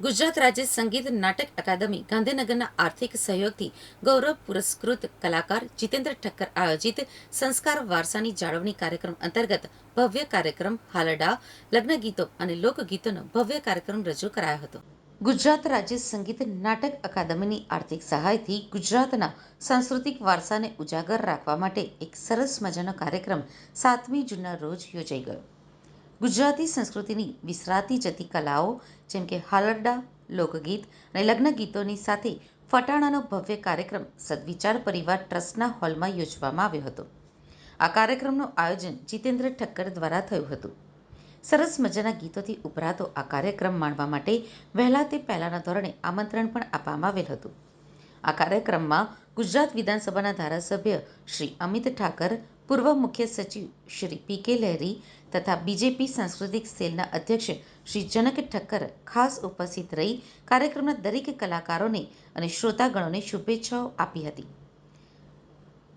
ગુજરાત રાજ્ય સંગીત નાટક અકાદમી ગાંધીનગરના આર્થિક સહયોગથી ગૌરવ પુરસ્કૃત કલાકાર જીતેન્દ્ર ઠક્કર આયોજિત સંસ્કાર વારસાની જાળવણી કાર્યક્રમ અંતર્ગત ભવ્ય કાર્યક્રમ હાલરડા લગ્ન ગીતો અને લોકગીતોનો ભવ્ય કાર્યક્રમ રજૂ કરાયો હતો. ગુજરાત રાજ્ય સંગીત નાટક અકાદમીની આર્થિક સહાયથી ગુજરાતના સાંસ્કૃતિક વારસાને ઉજાગર રાખવા માટે એક સરસ મજાનો કાર્યક્રમ 7મી જૂનના રોજ યોજાઈ ગયો. ગુજરાતી સંસ્કૃતિની વિસરાતી જતી કલાઓ જેમ કે હાલરડા, લોકગીત અને લગ્ન ગીતોની સાથે ફટાણાનો ભવ્ય કાર્યક્રમ સદવિચાર પરિવાર ટ્રસ્ટના હોલમાં યોજવામાં આવ્યો હતો. આ કાર્યક્રમનું આયોજન જીતેન્દ્ર ઠક્કર દ્વારા થયું હતું. સરસ મજાના ગીતોથી ઉભરાતો આ કાર્યક્રમ માણવા માટે વહેલા તે પહેલાના ધોરણે આમંત્રણ પણ આપવામાં આવેલ હતું. આ કાર્યક્રમમાં ગુજરાત વિધાનસભાના ધારાસભ્ય શ્રી અમિત ઠાકર, પૂર્વ મુખ્ય સચિવ શ્રી પી.કે. લહેરી તથા બીજેપી સાંસ્કૃતિક સેલના અધ્યક્ષ શ્રી જનક ઠક્કર ખાસ ઉપસ્થિત રહી કાર્યક્રમના દરેક કલાકારોને અને શ્રોતાગણોને શુભેચ્છાઓ આપી હતી.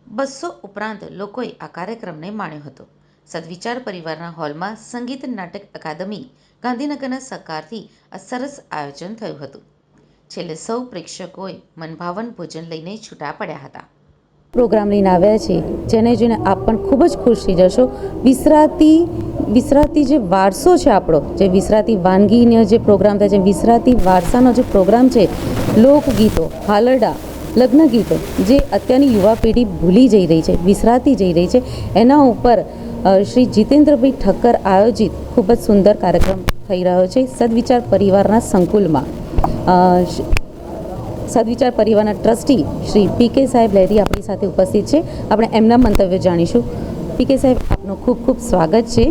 200 ઉપરાંત લોકોએ આ કાર્યક્રમને માણ્યો હતો. સદવિચાર પરિવારના હોલમાં સંગીત નાટક અકાદમી ગાંધીનગરના સહકારથી આ સરસ આયોજન થયું હતું. છેલ્લે સૌ પ્રેક્ષકોએ મનભાવન ભોજન લઈને છૂટા પડ્યા હતા. પ્રોગ્રામ લઈને આવ્યા છે જેને જોઈને આપ પણ ખૂબ જ ખુશ થઈ જશો. વિસરાતી જે વારસો છે આપણો, જે વિસરાતી વાનગીનો જે પ્રોગ્રામ થાય છે, વિસરાતી વારસાનો જે પ્રોગ્રામ છે, લોકગીતો, હાલરડા, લગ્ન ગીતો જે અત્યારની યુવા પેઢી ભૂલી જઈ રહી છે, વિસરાતી જઈ રહી છે, એના ઉપર શ્રી જીતેન્દ્રભાઈ ઠક્કર આયોજિત ખૂબ જ સુંદર કાર્યક્રમ થઈ રહ્યો છે સદવિચાર પરિવારના સંકુલમાં. સદવિચાર પરિવારના ટ્રસ્ટી શ્રી પી.કે. સાહેબ લહેરી આપણી સાથે ઉપસ્થિત છે. આપણે એમના મંતવ્ય જાણીશું. પી.કે. સાહેબ, આપનું ખૂબ ખૂબ સ્વાગત છે.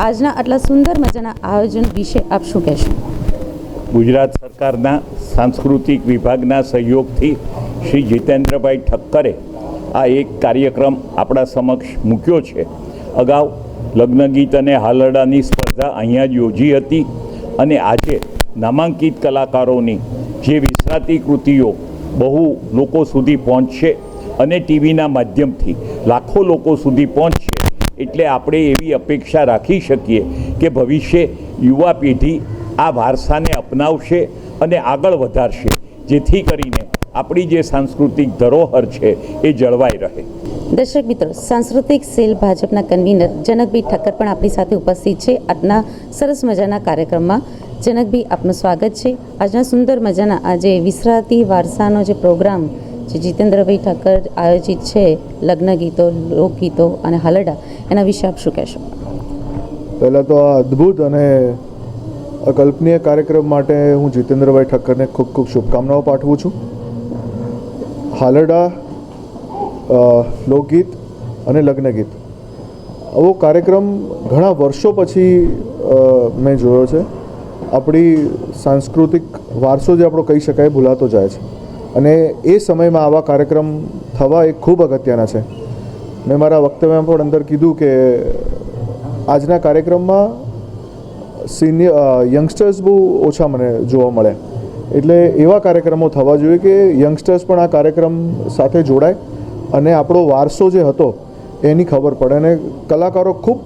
આજના આટલા સુંદર મજાના આયોજન વિશે આપ શું કહેશો? ગુજરાત સરકારના સાંસ્કૃતિક વિભાગના સહયોગથી શ્રી જીતેન્દ્રભાઈ ઠક્કરે આ એક કાર્યક્રમ આપણા સમક્ષ મૂક્યો છે. અગાઉ લગ્ન ગીત અને હાલરડાની સ્પર્ધા અહીંયા જ યોજી હતી અને આજે નામાંકિત કલાકારોની જે વિસરાતી કૃતિઓ બહુ લોકો સુધી પહોંચશે અને ટીવીના માધ્યમથી લાખો લોકો સુધી પહોંચશે, એટલે આપણે એવી અપેક્ષા રાખી શકીએ કે ભવિષ્ય યુવા પેઢી આ વારસાને અપનાવશે અને આગળ વધારશે, જેથી કરીને આપણી જે સાંસ્કૃતિક ધરોહર છે એ જળવાઈ રહે. દર્શક મિત્રો, સાંસ્કૃતિક સેલ ભાજપના કન્વીનર જનકભાઈ ઠક્કર પણ આપણી સાથે ઉપસ્થિત છે આજના સરસ મજાના કાર્યક્રમમાં. જનકભાઈ, આપનું સ્વાગત છે. આજના સુંદર મજાના આજે વિસરાતી વારસાનો જે પ્રોગ્રામ જે જીતેન્દ્રભાઈ ઠક્કર આયોજિત છે, લગ્ન ગીતો, લોકગીતો અને હાલરડા, એના વિશે આપ શું કહેશો? પહેલાં તો આ અદ્ભુત અને અકલ્પનીય કાર્યક્રમ માટે હું જીતેન્દ્રભાઈ ઠક્કરને ખૂબ ખૂબ શુભકામનાઓ પાઠવું છું. હાલરડા, લોકગીત અને લગ્ન ગીત આવો કાર્યક્રમ ઘણા વર્ષો પછી મેં જોયો છે. આપણી સાંસ્કૃતિક વારસો જે આપણો કહી શકાય ભૂલાતો જાય છે અને એ સમયમાં આવા કાર્યક્રમ થવા એ ખૂબ અગત્યના છે. મેં મારા વક્તવ્યમાં પણ અંદર કીધું કે આજના કાર્યક્રમમાં યંગસ્ટર્સ બહુ ઓછા મને જોવા મળે, એટલે એવા કાર્યક્રમો થવા જોઈએ કે યંગસ્ટર્સ પણ આ કાર્યક્રમ સાથે જોડાય અને આપણો વારસો જે હતો એની ખબર પડે. અને કલાકારો ખૂબ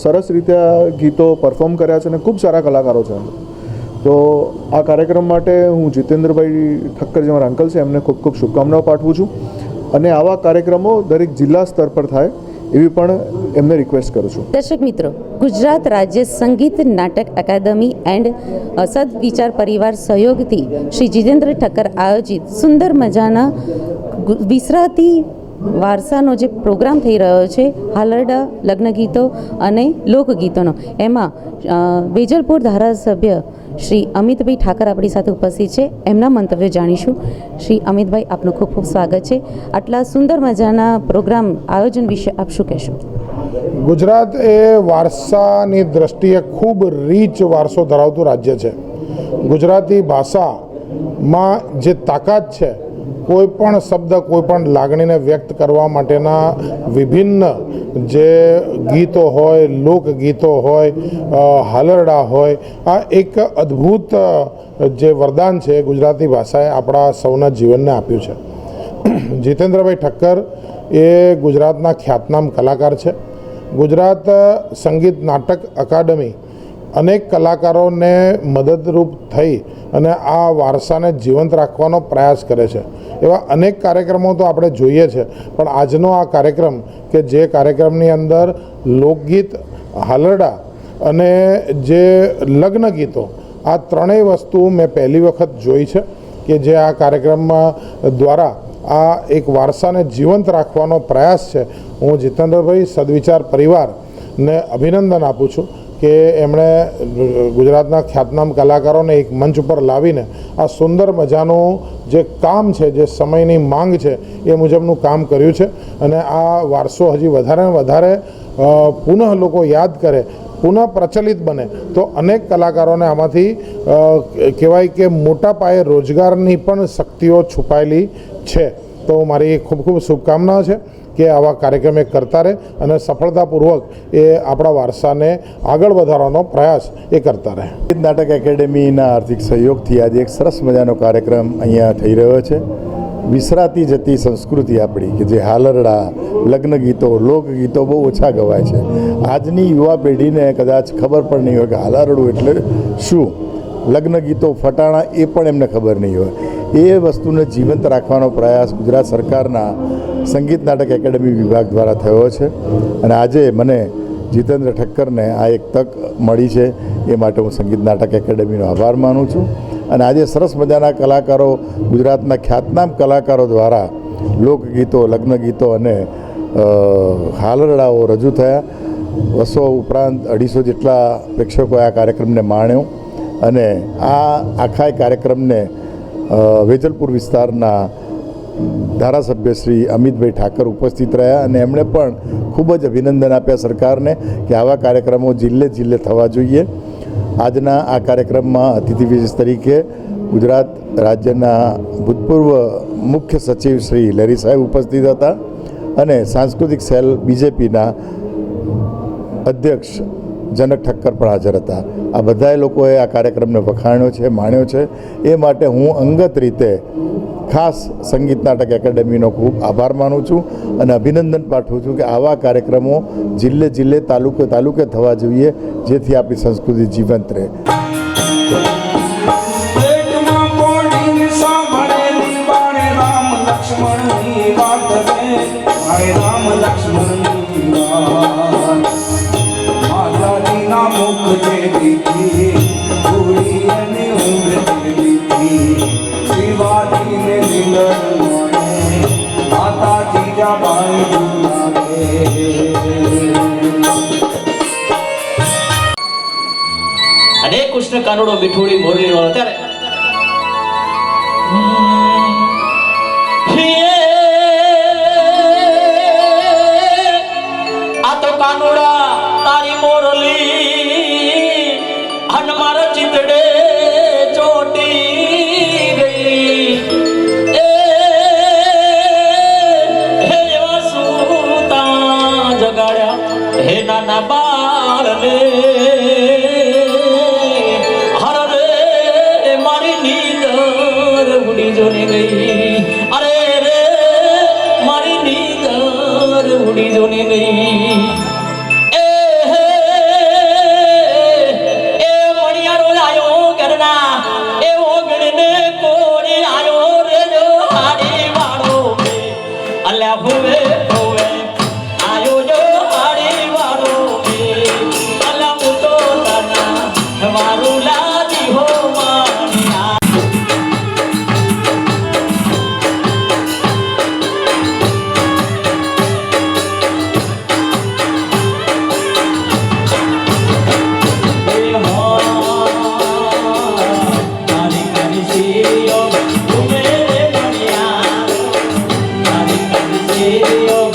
સરસ રીતે આ ગીતો પરફોર્મ કર્યા છે અને ખૂબ સારા કલાકારો છે. તો આ કાર્યક્રમ માટે હું જીતેન્દ્રભાઈ ઠક્કર જે મારા અંકલ છે એમને ખૂબ ખૂબ શુભકામનાઓ પાઠવું છું અને આવા કાર્યક્રમો દરેક જિલ્લા સ્તર પર થાય એવી પણ એમને રિક્વેસ્ટ કરું છું. દર્શક મિત્રો, ગુજરાત રાજ્ય સંગીત નાટક અકાદમી એન્ડ સદવિચાર પરિવાર સહયોગથી શ્રી જીતેન્દ્ર ઠક્કર આયોજિત સુંદર મજાના વિસરાતી વારસાનો જે પ્રોગ્રામ થઈ રહ્યો છે, હાલરડા, લગ્ન ગીતો અને લોકગીતોનો, એમાં વેજલપુર ધારાસભ્ય શ્રી અમિતભાઈ ઠાકર આપણી સાથે ઉપસ્થિત છે. એમના મંતવ્ય જાણીશું. શ્રી અમિતભાઈ, આપનું ખૂબ ખૂબ સ્વાગત છે. આટલા સુંદર મજાના પ્રોગ્રામ આયોજન વિશે આપ શું કહેશો? ગુજરાત એ વારસાની દ્રષ્ટિએ ખૂબ રીચ વારસો ધરાવતું રાજ્ય છે. ગુજરાતી ભાષામાં જે તાકાત છે, કોઈ પણ શબ્દ, કોઈ પણ લાગણીને વ્યક્ત કરવા માટેના વિભિન્ન જે ગીતો હોય, લોકગીતો હોય, હાલરડા હોય, આ એક અદ્ભુત જે વરદાન છે ગુજરાતી ભાષાએ આપણા સૌના જીવનને આપ્યું છે. જીતેન્દ્રભાઈ ઠક્કર એ ગુજરાતના ખ્યાતનામ કલાકાર છે. ગુજરાત સંગીત નાટક અકાદમી અનેક કલાકારોને મદદરૂપ થઈ અને આ વારસાને જીવંત રાખવાનો પ્રયાસ કરે છે. એવા અનેક કાર્યક્રમો તો આપણે જોઈએ છે, પણ આજનો આ કાર્યક્રમ કે જે કાર્યક્રમની અંદર લોકગીત, હાલરડા અને જે લગ્ન ગીતો, આ ત્રણેય વસ્તુ મેં પહેલી વખત જોઈ છે કે જે આ કાર્યક્રમમાં દ્વારા આ એક વારસાને જીવંત રાખવાનો પ્રયાસ છે. હું જીતેન્દ્રભાઈ સદવિચાર પરિવારને અભિનંદન આપું છું કે એમણે ગુજરાતના ખ્યાતનામ કલાકારોને એક મંચ ઉપર લાવીને આ સુંદર મજાનું જે કામ છે, જે સમયની માંગ છે એ મુજબનું કામ કર્યું છે. અને આ વારસો હજી વધારે ને વધારે પુનઃ લોકો યાદ કરે, પુનઃ પ્રચલિત બને તો અનેક કલાકારોને આમાંથી કહેવાય કે મોટા પાયે રોજગારની પણ શક્તિઓ છુપાયેલી છે. તો મારી ખૂબ ખૂબ શુભકામનાઓ છે કે આવા કાર્યક્રમ એ કરતા રહે અને સફળતાપૂર્વક એ આપણા વારસાને આગળ વધારવાનો પ્રયાસ એ કરતા રહે. નાટક એકેડેમીના આર્થિક સહયોગથી આજે એક સરસ મજાનો કાર્યક્રમ અહીંયા થઈ રહ્યો છે. વિસરાતી જતી સંસ્કૃતિ આપણી કે જે હાલરડા, લગ્ન ગીતો, લોકગીતો બહુ ઓછા ગવાય છે. આજની યુવા પેઢીને કદાચ ખબર પણ નહીં હોય કે હાલરડું એટલે શું, લગ્ન ગીતો, ફટાણા એ પણ એમને ખબર નહીં હોય. એ વસ્તુને જીવંત રાખવાનો પ્રયાસ ગુજરાત સરકારના સંગીત નાટક એકેડેમી વિભાગ દ્વારા થયો છે. અને આજે મને જીતેન્દ્ર ઠક્કરને આ એક તક મળી છે, એ માટે હું સંગીત નાટક એકેડેમીનો આભાર માનું છું. અને આજે સરસ મજાના કલાકારો, ગુજરાતના ખ્યાતનામ કલાકારો દ્વારા લોકગીતો, લગ્ન ગીતો અને હાલરડાઓ રજૂ થયા. 200 ઉપરાંત 250 જેટલા પ્રેક્ષકોએ આ કાર્યક્રમને માણ્યો. અને આ આખા કાર્યક્રમને વેજલપુર વિસ્તારના ધારાસભ્ય શ્રી અમિતભાઈ ઠાકર ઉપસ્થિત રહ્યા અને એમણે પણ ખૂબ જ અભિનંદન આપ્યા સરકારને કે આવા કાર્યક્રમો જિલ્લે જિલ્લે થવા જોઈએ. આજના આ કાર્યક્રમમાં અતિથિ વિશેષ તરીકે ગુજરાત રાજ્યના ભૂતપૂર્વ મુખ્ય સચિવ શ્રી લેરી સાહેબ ઉપસ્થિત હતા અને સાંસ્કૃતિક સેલ બીજેપીના અધ્યક્ષ જનક ઠક્કર પણ હાજર હતા. આ બધાએ લોકોએ આ કાર્યક્રમને વખાણ્યો છે, માણ્યો છે. એ માટે હું અંગત રીતે ખાસ સંગીત નાટક એકેડેમીનો ખૂબ આભાર માનું છું અને અભિનંદન પાઠવું છું કે આવા કાર્યક્રમો જિલ્લે જિલ્લે, તાલુકે તાલુકે થવા જોઈએ, જેથી આપણી સંસ્કૃતિ જીવંત રહે. અને કૃષ્ણ કાનુડો મીઠોડી મોરલી વાળો ત્યારે આ તો કાનુડા તારી મોરલી હન મારા ચિતડે ચોટી ગઈ. એ હે એવા સૂતા જગાડ્યા હે નાના બાળને. જોને ગઈ, અરે રે મારી નીંદર ઉડી જોને ગઈ. એ મણિયારો આયો ઘરના, એ ઓગણને કોણી આયો રે જો હાડી વાળો અલ્યા હોવે હોવે આયો જો હાડી વાળો અલ્યા હું તો તના મારું લાજી હો માનિયા. Yo